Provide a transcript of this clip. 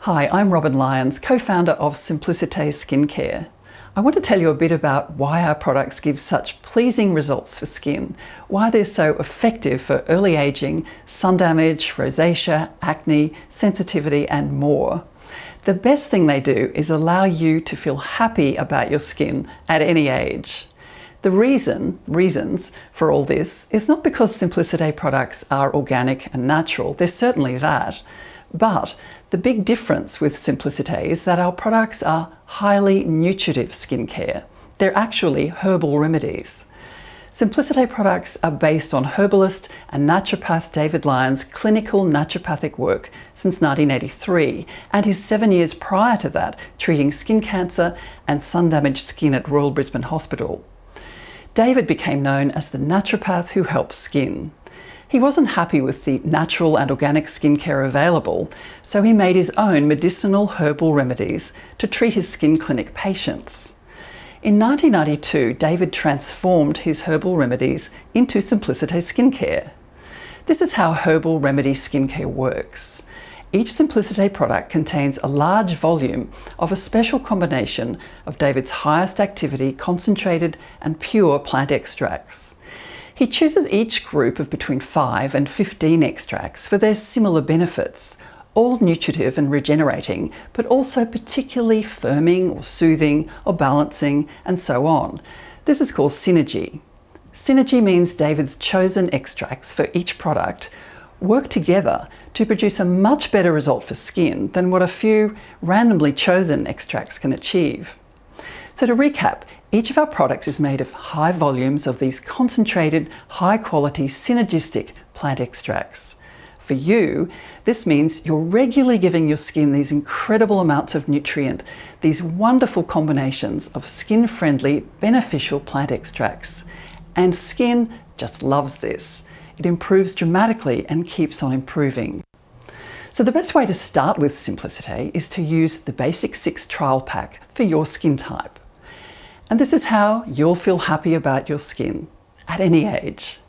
Hi, I'm Robin Lyons, co-founder of Simplicité Skin Care. I want to tell you a bit about why our products give such pleasing results for skin, why they're so effective for early aging, sun damage, rosacea, acne, sensitivity, and more. The best thing they do is allow you to feel happy about your skin at any age. The reasons for all this is not because Simplicité products are organic and natural, they're certainly that, but the big difference with Simplicité is that our products are highly nutritive skincare. They're actually herbal remedies. Simplicité products are based on herbalist and naturopath David Lyons' clinical naturopathic work since 1983 and his 7 years prior to that treating skin cancer and sun-damaged skin at Royal Brisbane Hospital. David became known as the naturopath who helps skin. He wasn't happy with the natural and organic skincare available, so he made his own medicinal herbal remedies to treat his skin clinic patients. In 1992, David transformed his herbal remedies into Simplicité Skin Care. This is how herbal remedy skincare works. Each Simplicité product contains a large volume of a special combination of David's highest activity, concentrated and pure plant extracts. He chooses each group of between 5 and 15 extracts for their similar benefits, all nutritive and regenerating, but also particularly firming or soothing or balancing and so on. This is called synergy. Synergy means David's chosen extracts for each product work together to produce a much better result for skin than what a few randomly chosen extracts can achieve. So to recap, each of our products is made of high volumes of these concentrated, high-quality, synergistic plant extracts. For you, this means you're regularly giving your skin these incredible amounts of nutrient, these wonderful combinations of skin-friendly, beneficial plant extracts. And skin just loves this. It improves dramatically and keeps on improving. So the best way to start with Simplicité is to use the Basic 6 trial pack for your skin type. And this is how you'll feel happy about your skin at any age.